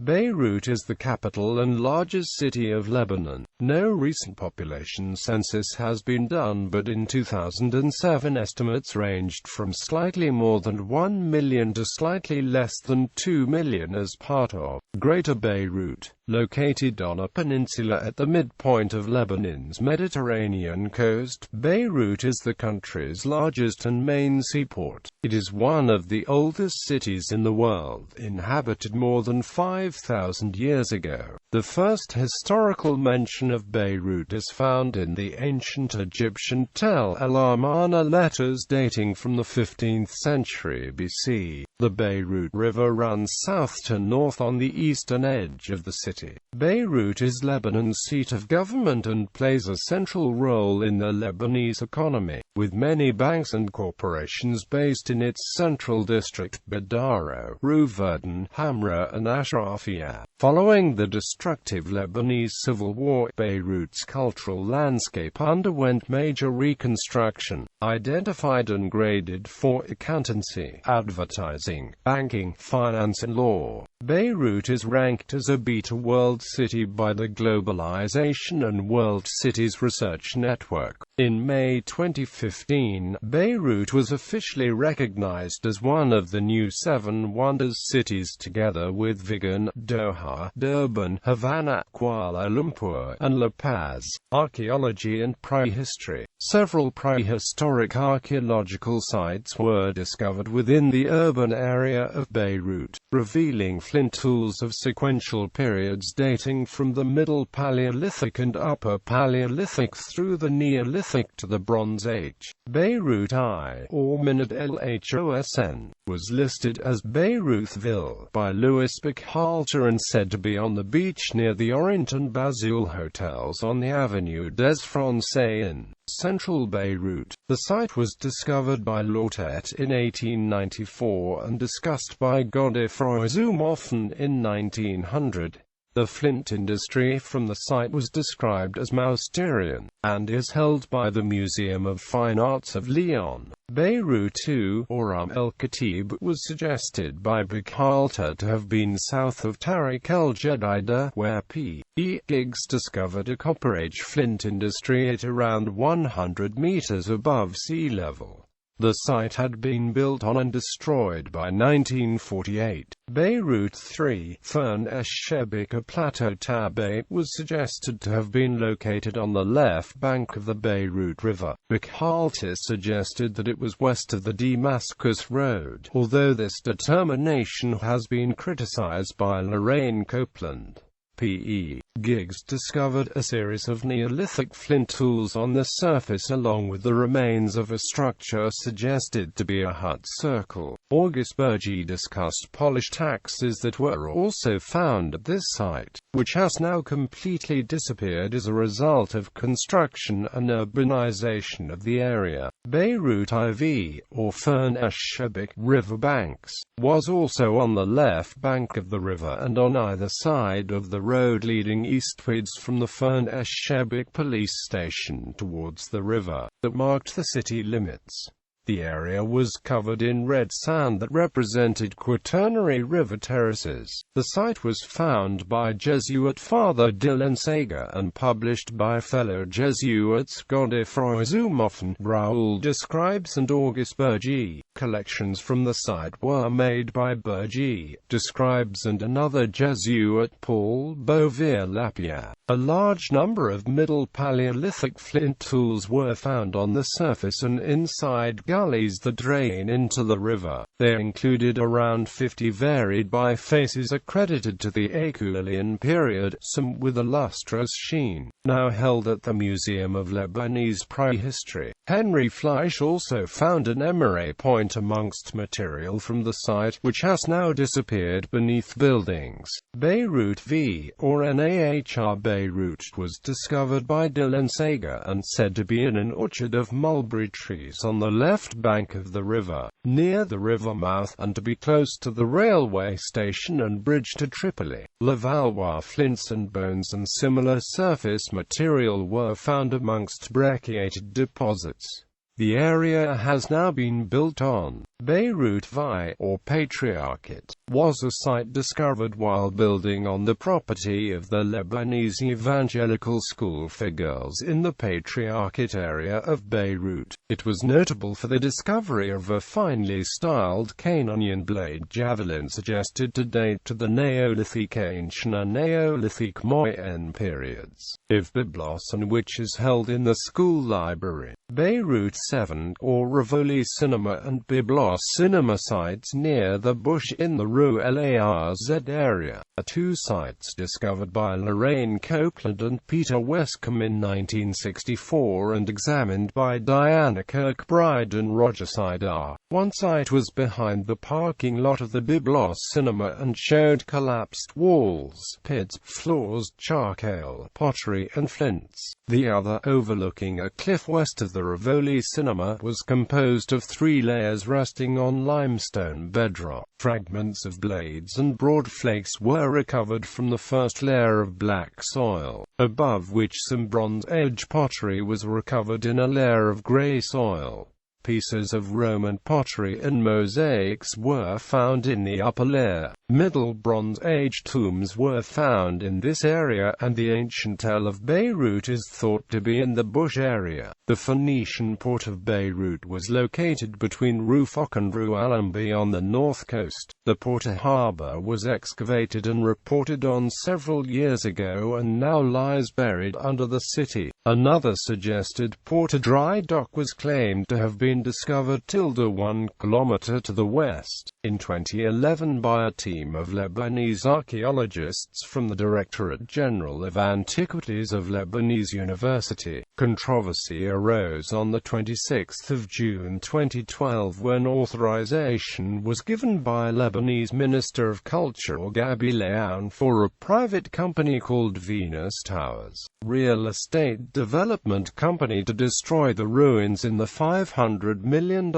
Beirut is the capital and largest city of Lebanon. No recent population census has been done, but in 2007 estimates ranged from slightly more than 1 million to slightly less than 2 million as part of Greater Beirut, located on a peninsula at the midpoint of Lebanon's Mediterranean coast. Beirut is the country's largest and main seaport. It is one of the oldest cities in the world, inhabited more than 5,000 years ago. The first historical mention of Beirut is found in the ancient Egyptian Tell el-Amarna letters dating from the 15th century BC. The Beirut River runs south to north on the eastern edge of the city. Beirut is Lebanon's seat of government and plays a central role in the Lebanese economy, with many banks and corporations based in its central district: Badaro, Rouverdan, Hamra and Ashrafia. Following the destructive Lebanese civil war, Beirut's cultural landscape underwent major reconstruction, identified and graded for accountancy, advertising, banking, finance and law. Beirut is ranked as a Beta World City by the Globalization and World Cities Research Network. In May 2015, Beirut was officially recognized as one of the new Seven Wonders cities, together with Videt, Doha, Durban, Havana, Kuala Lumpur, and La Paz. Archaeology and prehistory. Several prehistoric archaeological sites were discovered within the urban area of Beirut, revealing flint tools of sequential periods dating from the Middle Paleolithic and Upper Paleolithic through the Neolithic to the Bronze Age. Beirut I, or Minad LHOSN, was listed as Beirutville by Louis Bertil and said to be on the beach near the Orient and Bazul hotels on the Avenue des Français in central Beirut. The site was discovered by Lautet in 1894 and discussed by Godefroy Zumoffen in 1900. The flint industry from the site was described as Mousterian, and is held by the Museum of Fine Arts of Lyon. Beirut II, or el-Khatib, was suggested by Bertil to have been south of Tariq el-Jadida, where P.E. Giggs discovered a copper-age flint industry at around 100 meters above sea level. The site had been built on and destroyed by 1948. Beirut III, Fern esh-Shebik, a plateau tabate, was suggested to have been located on the left bank of the Beirut River. Bertil suggested that it was west of the Damascus Road, although this determination has been criticized by Lorraine Copeland. P.E. Giggs discovered a series of Neolithic flint tools on the surface along with the remains of a structure suggested to be a hut circle. August Bergy discussed polished axes that were also found at this site, which has now completely disappeared as a result of construction and urbanization of the area. Beirut IV, or Fern esh-Shebik, riverbanks, was also on the left bank of the river and on either side of the road leading eastwards from the Fern esh-Shebik police station towards the river, that marked the city limits. The area was covered in red sand that represented Quaternary River terraces. The site was found by Jesuit Father Dylan Sager and published by fellow Jesuits Godefroy Zumoffen, Raoul Describes and August Bergy. Collections from the site were made by Bergy, Describes and another Jesuit, Paul Bouvier-Lapierre. A large number of Middle Paleolithic flint tools were found on the surface and inside gullies that drain into the river. They included around 50 varied bifaces accredited to the Acheulean period, some with a lustrous sheen, now held at the Museum of Lebanese Prehistory. Henry Fleisch also found an emery point amongst material from the site, which has now disappeared beneath buildings. Beirut V, or Nahr Beirut, was discovered by Dylan Sager and said to be in an orchard of mulberry trees on the left bank of the river, near the river mouth, and to be close to the railway station and bridge to Tripoli. Levallois flints and bones and similar surface material were found amongst brecciated deposits. The area has now been built on. Beirut Vi, or Patriarchate, was a site discovered while building on the property of the Lebanese Evangelical School for Girls in the Patriarchate area of Beirut. It was notable for the discovery of a finely styled Canaanian blade javelin suggested to date to the Neolithic Ancient and Neolithic Moyen periods, of Byblos, and which is held in the school library. Beirut 7, or Rivoli Cinema and Byblos Cinema sites near the bush in the Rue Larz area, are two sites discovered by Lorraine Copeland and Peter Westcombe in 1964 and examined by Diana Kirkbride and Roger Sidar. One site was behind the parking lot of the Byblos Cinema and showed collapsed walls, pits, floors, charcoal, pottery and flints. The other, overlooking a cliff west of the Rivoli Cinema, was composed of 3 layers resting on limestone bedrock. Fragments of blades and broad flakes were recovered from the first layer of black soil, above which some Bronze Age pottery was recovered in a layer of grey soil. Pieces of Roman pottery and mosaics were found in the upper layer. Middle Bronze Age tombs were found in this area, and the ancient Tell of Beirut is thought to be in the bush area. The Phoenician port of Beirut was located between Rue Foch and Rue Allenby on the north coast. The Porter Harbour was excavated and reported on several years ago and now lies buried under the city. Another suggested Porter dry dock was claimed to have been discovered 1 kilometer to the west, in 2011 by a team of Lebanese archaeologists from the Directorate General of Antiquities of Lebanese University. Controversy arose on the 26th of June 2012 when authorization was given by Lebanese Minister of Culture Gabi Leon for a private company called Venus Towers, real estate development company, to destroy the ruins in the $500 million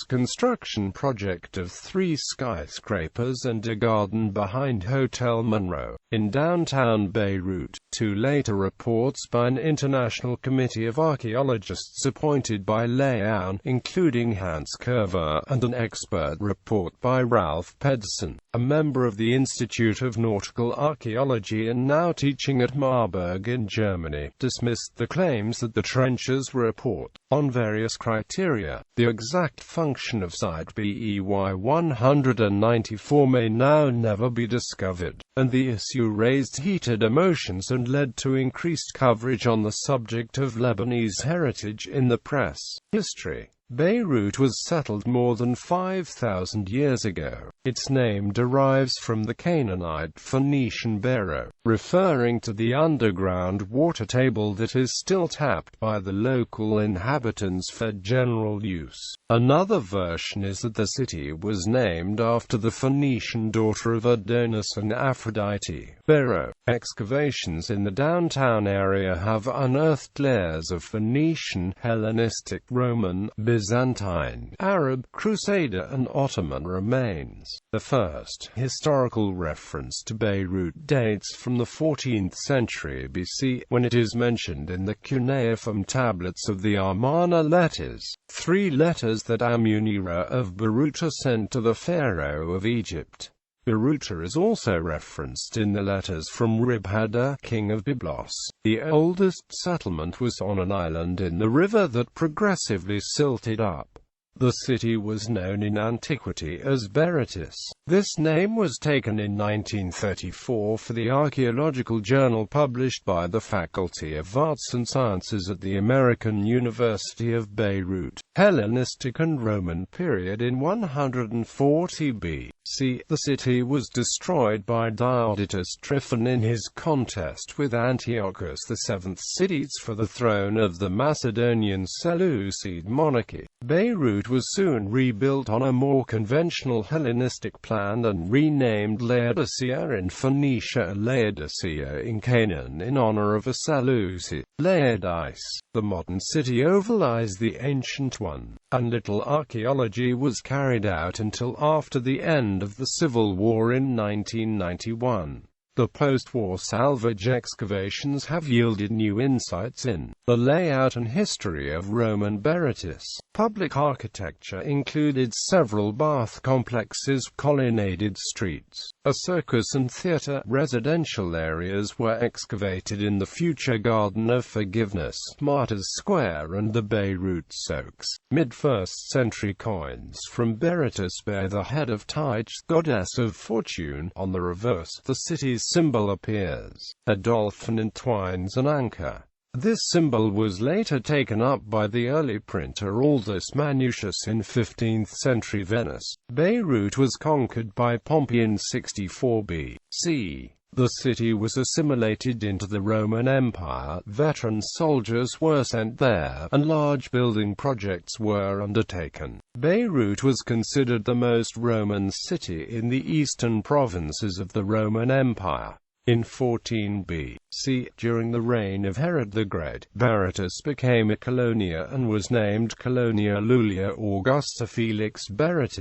construction project of 3 skyscrapers and a garden behind Hotel Monroe, in downtown Beirut. 2 later reports by an international committee of archaeologists appointed by Leon, including Hans Curver, and an expert report by Ralph Pedersen, a member of the Institute of Nautical Archaeology and now teaching at Marburg in Germany, dismissed the claims that the trenches report, on various criteria, the exact function of Site BEY 194 may now never be discovered, and the issue raised heated emotions and led to increased coverage on the subject of Lebanese heritage in the press. History. Beirut was settled more than 5,000 years ago. Its name derives from the Canaanite Phoenician Beiro, referring to the underground water table that is still tapped by the local inhabitants for general use. Another version is that the city was named after the Phoenician daughter of Adonis and Aphrodite, Beiro. Excavations in the downtown area have unearthed layers of Phoenician, Hellenistic, Roman, Byzantine, Arab, Crusader and Ottoman remains. The first historical reference to Beirut dates from the 14th century BC, when it is mentioned in the cuneiform tablets of the Amarna letters, 3 letters that Amunira of Beruta sent to the Pharaoh of Egypt. Beruta is also referenced in the letters from Ribhadda, king of Byblos. The oldest settlement was on an island in the river that progressively silted up. The city was known in antiquity as Berytus. This name was taken in 1934 for the archaeological journal published by the Faculty of Arts and Sciences at the American University of Beirut. Hellenistic and Roman period. In 140 B.C., the city was destroyed by Diodotus Tryphon in his contest with Antiochus VII cities for the throne of the Macedonian Seleucid monarchy. Beirut was soon rebuilt on a more conventional Hellenistic plan and renamed Laodicea in Phoenicia and Laodicea in Canaan in honor of a Seleucid, Laodice. The modern city overlies the ancient one, and little archaeology was carried out until after the end of the Civil War in 1991. The post-war salvage excavations have yielded new insights in the layout and history of Roman Beirut. Public architecture included several bath complexes, colonnaded streets, a circus and theatre. Residential areas were excavated in the future Garden of Forgiveness, Martyrs Square and the Beirut Souks. Mid-1st century coins from Beirut bear the head of Tyche, goddess of fortune. On the reverse, the city's symbol appears. A dolphin entwines an anchor. This symbol was later taken up by the early printer Aldus Manutius in 15th century Venice. Beirut was conquered by Pompey in 64 B.C. The city was assimilated into the Roman Empire, veteran soldiers were sent there, and large building projects were undertaken. Beirut was considered the most Roman city in the eastern provinces of the Roman Empire. In 14 B.C., during the reign of Herod the Great, Beirut became a colonia and was named Colonia Lulia Augusta Felix Beirut.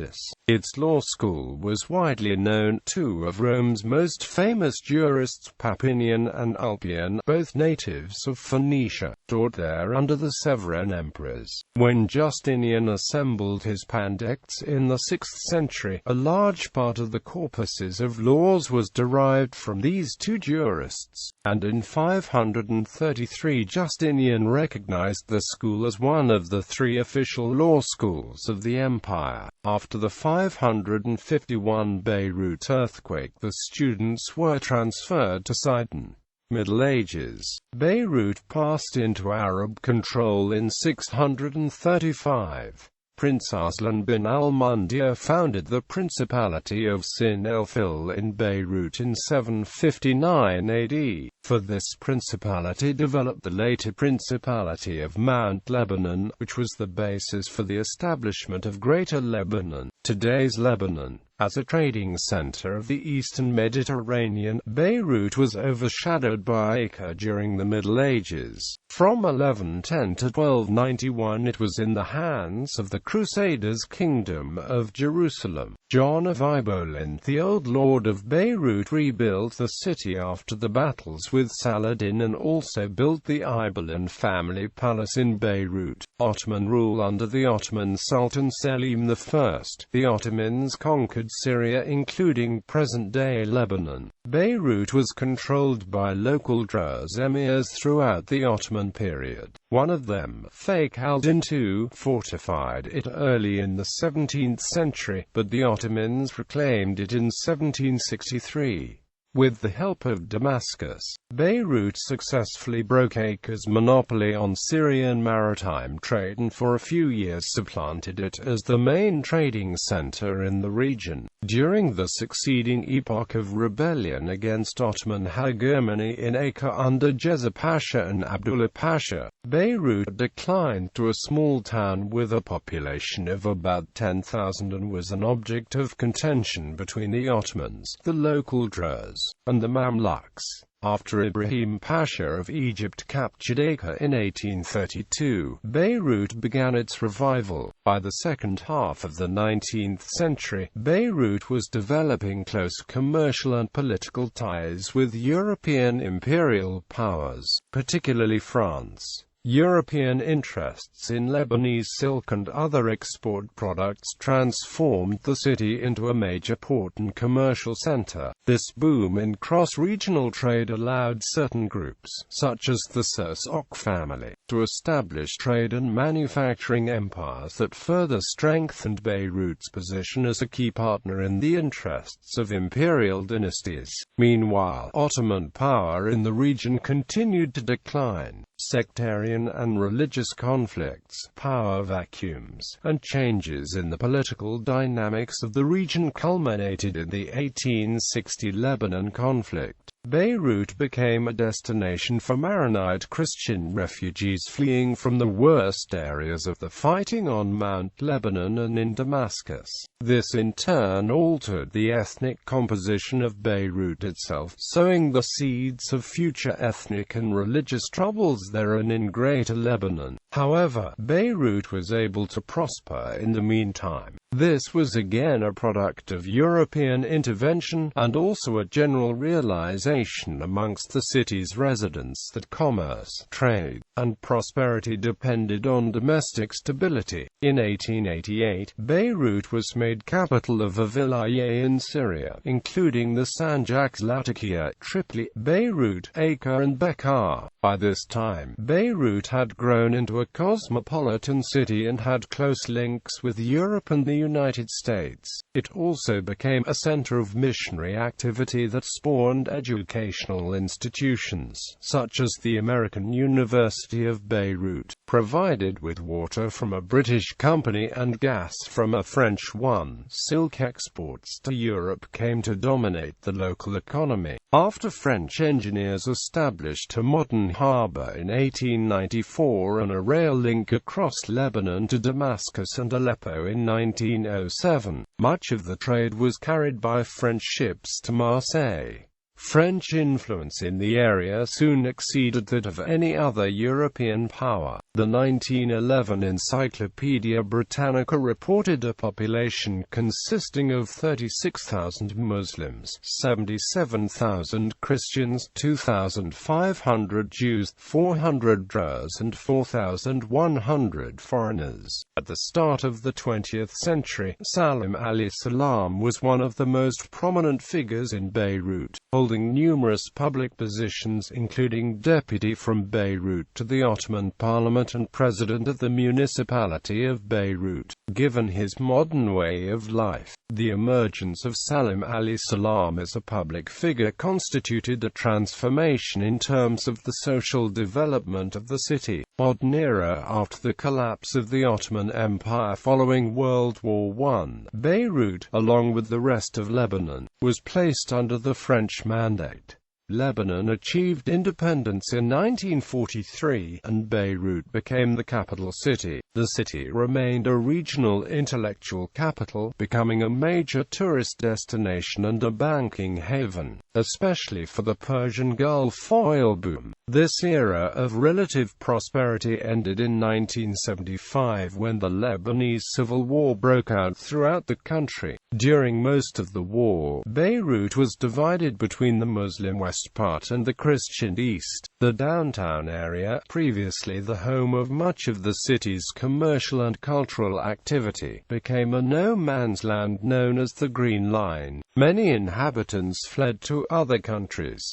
Its law school was widely known. Two of Rome's most famous jurists, Papinian and Ulpian, both natives of Phoenicia, taught there under the Severan emperors. When Justinian assembled his pandects in the 6th century, a large part of the corpuses of laws was derived from these two jurists, and in 533 Justinian recognized the school as one of the three official law schools of the empire. After the 551 Beirut earthquake, the students were transferred to Sidon. Middle Ages. Beirut passed into Arab control in 635. Prince Arslan bin al-Mundir founded the Principality of Sin el-Fil in Beirut in 759 AD. For this principality developed the later Principality of Mount Lebanon, which was the basis for the establishment of Greater Lebanon, today's Lebanon. As a trading center of the eastern Mediterranean, Beirut was overshadowed by Acre during the Middle Ages. From 1110 to 1291 it was in the hands of the Crusaders' Kingdom of Jerusalem. John of Ibolin, the old lord of Beirut, rebuilt the city after the battles with Saladin and also built the Ibolin family palace in Beirut. Ottoman rule under the Ottoman Sultan Selim I. The Ottomans conquered Syria including present-day Lebanon. Beirut was controlled by local Druze emirs throughout the Ottoman period. One of them, Sheikh al-Din II, fortified it early in the 17th century, but the Ottomans reclaimed it in 1763. With the help of Damascus, Beirut successfully broke Acre's monopoly on Syrian maritime trade and for a few years supplanted it as the main trading center in the region. During the succeeding epoch of rebellion against Ottoman hegemony in Acre under Jeza Pasha and Abdullah Pasha, Beirut declined to a small town with a population of about 10,000 and was an object of contention between the Ottomans, the local Druze, and the Mamluks. After Ibrahim Pasha of Egypt captured Acre in 1832, Beirut began its revival. By the second half of the 19th century, Beirut was developing close commercial and political ties with European imperial powers, particularly France. European interests in Lebanese silk and other export products transformed the city into a major port and commercial center. This boom in cross-regional trade allowed certain groups, such as the Sursock family, to establish trade and manufacturing empires that further strengthened Beirut's position as a key partner in the interests of imperial dynasties. Meanwhile, Ottoman power in the region continued to decline. Sectarian and religious conflicts, power vacuums, and changes in the political dynamics of the region culminated in the 1860 Lebanon conflict. Beirut became a destination for Maronite Christian refugees fleeing from the worst areas of the fighting on Mount Lebanon and in Damascus. This in turn altered the ethnic composition of Beirut itself, sowing the seeds of future ethnic and religious troubles there and in Greater Lebanon. However, Beirut was able to prosper in the meantime. This was again a product of European intervention, and also a general realization amongst the city's residents that commerce, trade, and prosperity depended on domestic stability. In 1888, Beirut was made capital of a vilayet in Syria, including the Sanjaks Latakia, Tripoli, Beirut, Acre and Bekaa. By this time, Beirut had grown into a cosmopolitan city and had close links with Europe and the United States. It also became a center of missionary activity that spawned educational institutions, such as the American University of Beirut, provided with water from a British company and gas from a French one. Silk exports to Europe came to dominate the local economy. After French engineers established a modern harbor in 1894 and a rail link across Lebanon to Damascus and Aleppo in 1907, much of the trade was carried by French ships to Marseille. French influence in the area soon exceeded that of any other European power. The 1911 Encyclopedia Britannica reported a population consisting of 36,000 Muslims, 77,000 Christians, 2,500 Jews, 400 Druze and 4,100 foreigners. At the start of the 20th century, Salim al-Islam was one of the most prominent figures in Beirut, holding numerous public positions including deputy from Beirut to the Ottoman Parliament and president of the municipality of Beirut. Given his modern way of life, the emergence of Salim al-Islam as a public figure constituted a transformation in terms of the social development of the city. Modern era. After the collapse of the Ottoman Empire following World War I, Beirut, along with the rest of Lebanon, was placed under the French mandate. Lebanon achieved independence in 1943, and Beirut became the capital city. The city remained a regional intellectual capital, becoming a major tourist destination and a banking haven, especially for the Persian Gulf oil boom. This era of relative prosperity ended in 1975 when the Lebanese civil war broke out throughout the country. During most of the war, Beirut was divided between the Muslim west part and the Christian east. The downtown area, previously the home of much of the city's commercial and cultural activity, became a no-man's land known as the Green Line. Many inhabitants fled to other countries.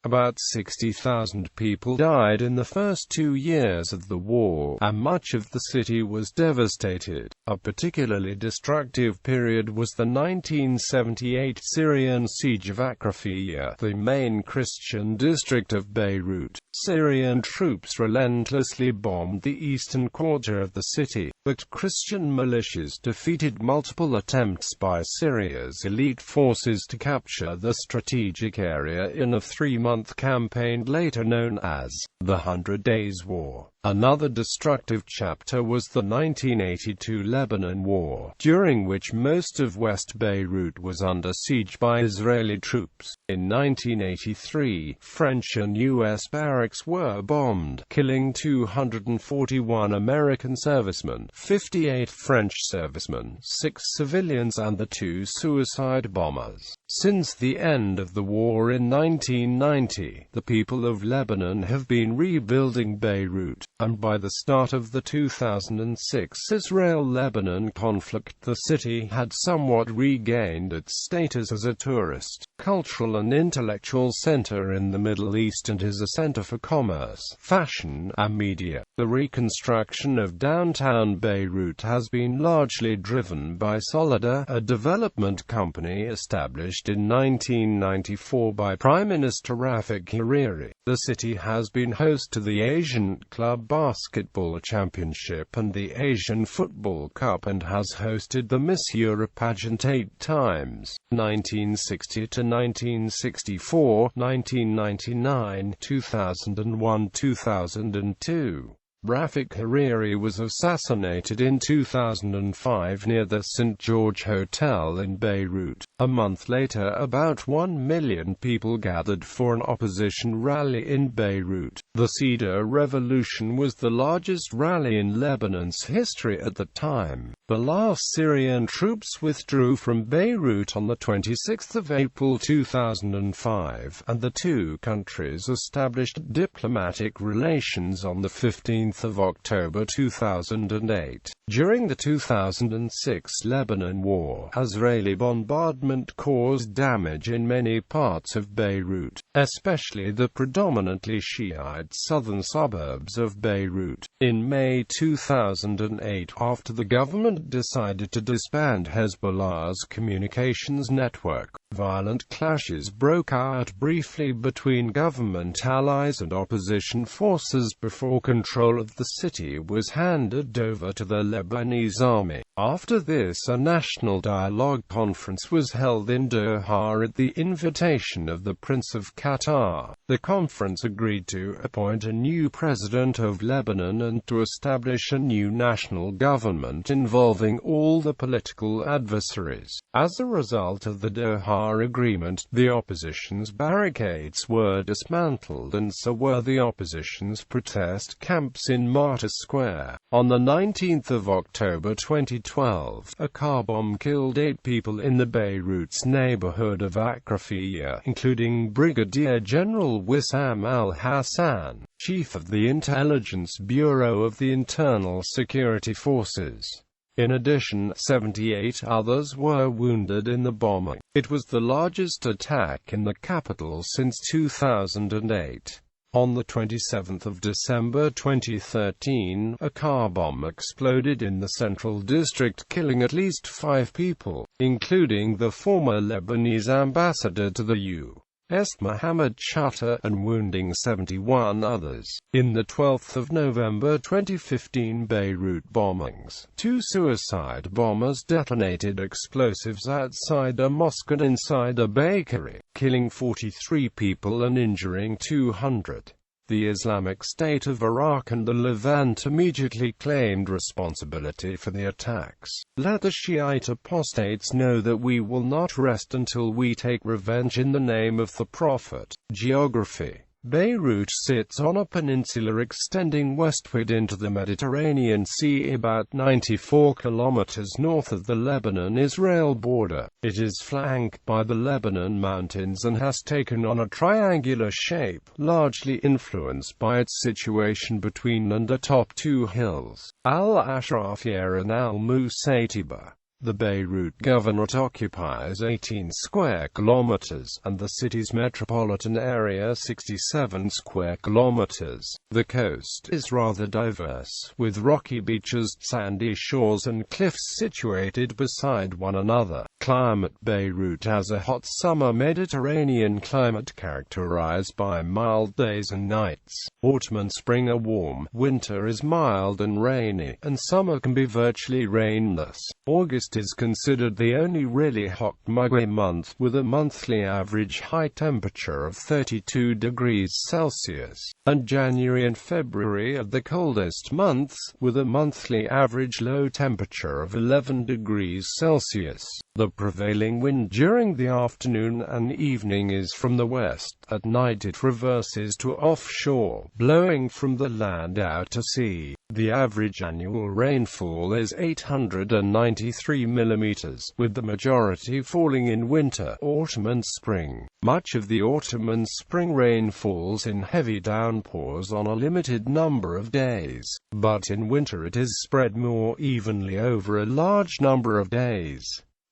About 60,000 people died in the first 2 years of the war, and much of the city was devastated. A particularly destructive period was the 1978 Syrian siege of Akrafia, the main Christian district of Beirut. Syrian troops relentlessly bombed the eastern quarter of the city, but Christian militias defeated multiple attempts by Syria's elite forces to capture the strategic area in a 3-month campaign later known as the 100 Days War. Another destructive chapter was the 1982 Lebanon War, during which most of West Beirut was under siege by Israeli troops. In 1983, French and U.S. barracks were bombed, killing 241 American servicemen, 58 French servicemen, 6 civilians and the 2 suicide bombers. Since the end of the war in 1990, the people of Lebanon have been rebuilding Beirut, and by the start of the 2006 Israel-Lebanon conflict, the city had somewhat regained its status as a tourist, cultural and intellectual center in the Middle East and is a center for commerce, fashion, and media. The reconstruction of downtown Beirut has been largely driven by Solida, a development company established in 1994 by Prime Minister Rafik Hariri. The city has been host to the Asian Club, World Basketball Championship and the Asian Football Cup, and has hosted the Miss Europe pageant 8 times: 1960 to 1964, 1999, 2001, 2002. Rafik Hariri was assassinated in 2005 near the St. George Hotel in Beirut. A month later, about 1 million people gathered for an opposition rally in Beirut. The Cedar Revolution was the largest rally in Lebanon's history at the time. The last Syrian troops withdrew from Beirut on the 26th of April 2005, and the two countries established diplomatic relations on the 15th of October 2008. During the 2006 Lebanon War, Israeli bombardment caused damage in many parts of Beirut, especially the predominantly Shiite southern suburbs of Beirut. In May 2008, after the government decided to disband Hezbollah's communications network, violent clashes broke out briefly between government allies and opposition forces before control of the city was handed over to the Lebanese army. After this, a national dialogue conference was held in Doha at the invitation of the Prince of Qatar. The conference agreed to appoint a new president of Lebanon and to establish a new national government involving all the political adversaries. As a result of the Doha agreement, the opposition's barricades were dismantled, and so were the opposition's protest camps in Martyr Square. On the 19th of October 2012, a car bomb killed 8 people in the Beirut's neighborhood of Akrafiyah, including Brigadier General Wissam al-Hassan, chief of the Intelligence Bureau of the Internal Security Forces. In addition, 78 others were wounded in the bombing. It was the largest attack in the capital since 2008. On the 27th of December 2013, a car bomb exploded in the central district, killing at least 5 people, including the former Lebanese ambassador to the U.S. Mohammed Shatter, and wounding 71 others. In the 12th of November 2015 Beirut bombings, 2 suicide bombers detonated explosives outside a mosque and inside a bakery, killing 43 people and injuring 200. The Islamic State of Iraq and the Levant immediately claimed responsibility for the attacks. Let the Shiite apostates know that we will not rest until we take revenge in the name of the Prophet. Geography. Beirut sits on a peninsula extending westward into the Mediterranean Sea about 94 kilometers north of the Lebanon-Israel border. It is flanked by the Lebanon Mountains and has taken on a triangular shape, largely influenced by its situation between and atop 2 hills, Al-Ashrafiyah and Al-Musaytiba. The Beirut Governorate occupies 18 square kilometers, and the city's metropolitan area 67 square kilometers. The coast is rather diverse, with rocky beaches, sandy shores and cliffs situated beside one another. Climate. Beirut has a hot summer Mediterranean climate characterized by mild days and nights. Autumn and spring are warm, winter is mild and rainy, and summer can be virtually rainless. August is considered the only really hot, muggy month, with a monthly average high temperature of 32 degrees Celsius, and January and February are the coldest months, with a monthly average low temperature of 11 degrees Celsius. The prevailing wind during the afternoon and evening is from the west. At night it reverses to offshore, blowing from the land out to sea. The average annual rainfall is 893 millimeters, with the majority falling in winter, autumn and spring. Much of the autumn and spring rain falls in heavy downpours on a limited number of days, but in winter it is spread more evenly over a large number of days.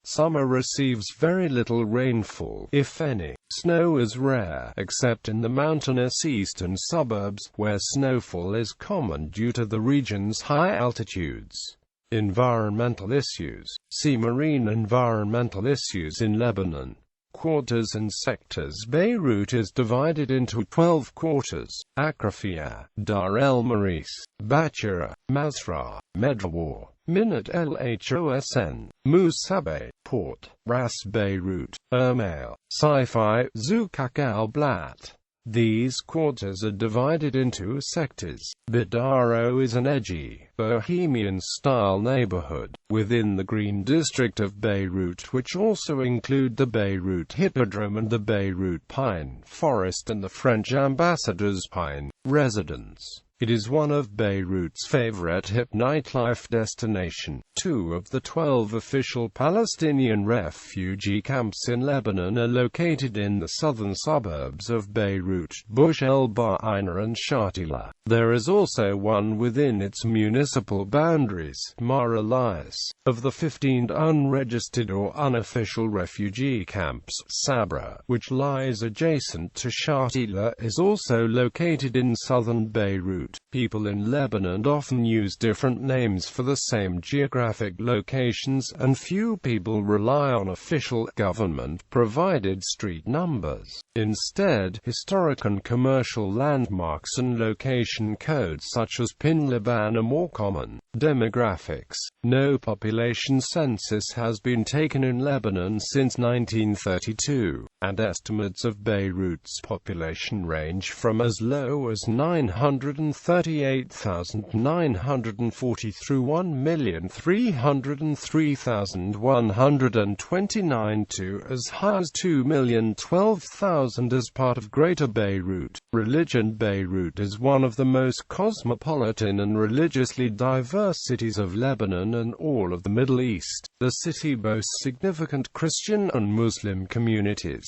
Summer receives very little rainfall, if any. Snow is rare, except in the mountainous eastern suburbs, where snowfall is common due to the region's high altitudes. Environmental issues. See Marine environmental issues in Lebanon. Quarters and sectors. Beirut is divided into 12 quarters: Akrafia, Dar el Maris, Bachira, Masra, Medrawar, Minat el Hosn, Musabe, Port, Ras Beirut, Ermail, Saifi, Zukak al-Blat. These quarters are divided into sectors. Bidaro is an edgy, bohemian-style neighborhood within the Green District of Beirut, which also include the Beirut Hippodrome and the Beirut Pine Forest and the French Ambassador's Pine residence. It is one of Beirut's favorite hip nightlife destination. 2 of the 12 official Palestinian refugee camps in Lebanon are located in the southern suburbs of Beirut: Bush el Ba'ina and Shatila. There is also one within its municipal boundaries, Mar Elias. Of the 15 unregistered or unofficial refugee camps, Sabra, which lies adjacent to Shatila, is also located in southern Beirut. People in Lebanon often use different names for the same geographic locations, and few people rely on official, government-provided street numbers. Instead, historic and commercial landmarks and location codes such as PIN Liban are more common. Demographics. No population census has been taken in Lebanon since 1932, and estimates of Beirut's population range from as low as 938,940 through 1,303,129 to as high as 2,012,000 as part of Greater Beirut. Religion. Beirut is one of the most cosmopolitan and religiously diverse cities of Lebanon and all of the Middle East. The city boasts significant Christian and Muslim communities.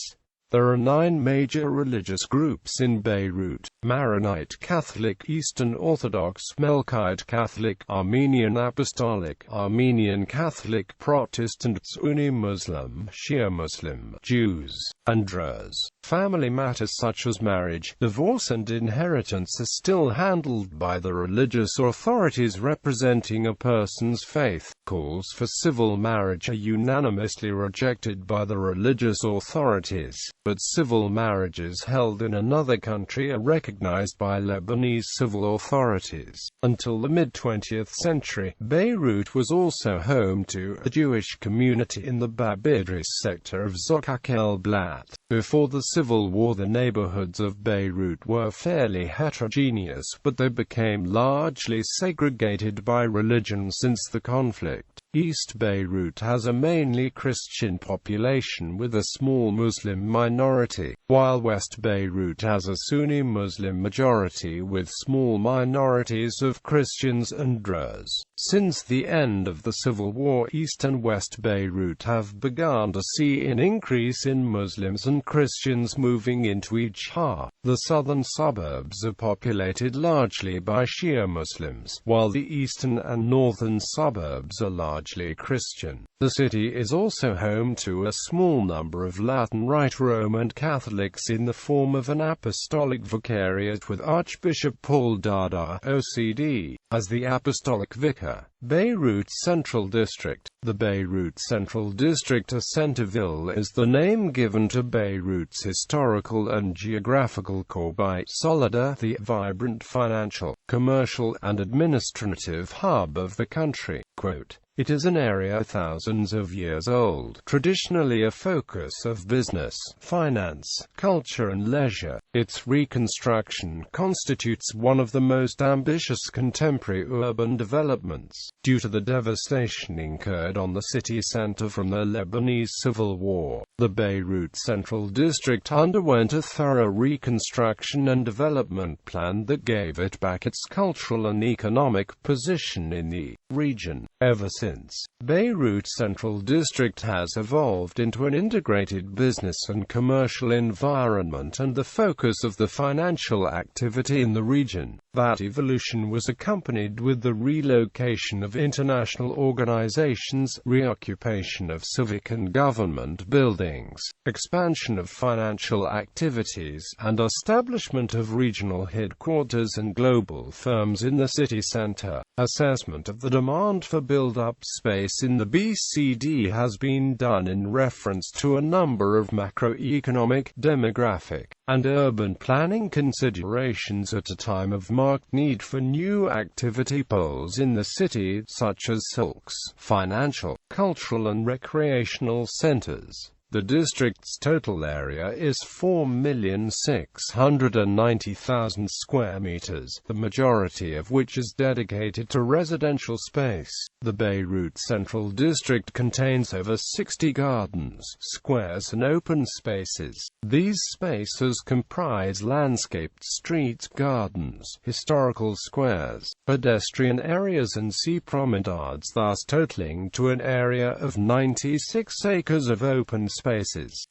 There are 9 major religious groups in Beirut: Maronite Catholic, Eastern Orthodox, Melkite Catholic, Armenian Apostolic, Armenian Catholic, Protestant, Sunni Muslim, Shia Muslim, Jews, and Druze. Family matters such as marriage, divorce and inheritance are still handled by the religious authorities representing a person's faith. Calls for civil marriage are unanimously rejected by the religious authorities, but civil marriages held in another country are recognized by Lebanese civil authorities. Until the mid-20th century, Beirut was also home to a Jewish community in the Bab Idris sector of Zukak el-Blat. Before the Civil War, the neighborhoods of Beirut were fairly heterogeneous, but they became largely segregated by religion since the conflict. East Beirut has a mainly Christian population with a small Muslim minority, while West Beirut has a Sunni Muslim majority with small minorities of Christians and Druze. Since the end of the Civil War, East and West Beirut have begun to see an increase in Muslims and Christians moving into each half. The southern suburbs are populated largely by Shia Muslims, while the eastern and northern suburbs are largely Christian. The city is also home to a small number of Latin Rite Roman Catholics in the form of an apostolic vicariate with Archbishop Paul Dada, OCD, as the apostolic vicar. Beirut Central District. The Beirut Central District, or Centerville, is the name given to Beirut's historical and geographical core by Solida, the vibrant financial, commercial, and administrative hub of the country. Quote, "It is an area thousands of years old, traditionally a focus of business, finance, culture and leisure. Its reconstruction constitutes one of the most ambitious contemporary urban developments, due to the devastation incurred on the city center from the Lebanese Civil War. The Beirut Central District underwent a thorough reconstruction and development plan that gave it back its cultural and economic position in the region. Ever since, Beirut Central District has evolved into an integrated business and commercial environment and the focus of the financial activity in the region. That evolution was accompanied with the relocation of international organizations, reoccupation of civic and government buildings, buildings, expansion of financial activities, and establishment of regional headquarters and global firms in the city center. Assessment of the demand for build-up space in the BCD has been done in reference to a number of macroeconomic, demographic, and urban planning considerations at a time of marked need for new activity poles in the city, such as sulks, financial, cultural and recreational centers. The district's total area is 4,690,000 square meters, the majority of which is dedicated to residential space. The Beirut Central District contains over 60 gardens, squares and open spaces. These spaces comprise landscaped streets, gardens, historical squares, pedestrian areas and sea promenades, thus totaling to an area of 96 acres of open spaces.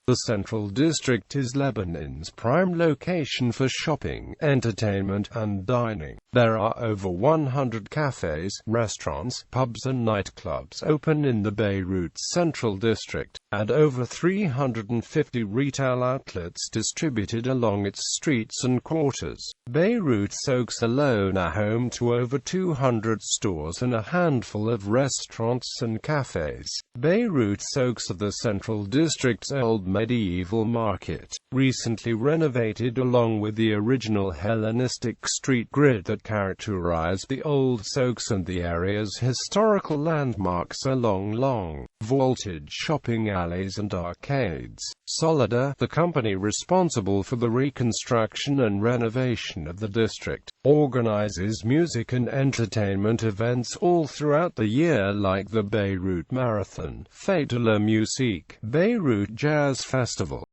The Central District is Lebanon's prime location for shopping, entertainment, and dining. There are over 100 cafes, restaurants, pubs and nightclubs open in the Beirut Central District, and over 350 retail outlets distributed along its streets and quarters. Beirut souks alone are home to over 200 stores and a handful of restaurants and cafes. Beirut souks are the Central District's old medieval market, recently renovated along with the original Hellenistic street grid that characterized the old souks, and the area's historical landmarks are long, vaulted shopping alleys and arcades. Solida, the company responsible for the reconstruction and renovation of the district, organizes music and entertainment events all throughout the year like the Beirut Marathon, Fête de la Musique, Beirut Jazz Festival,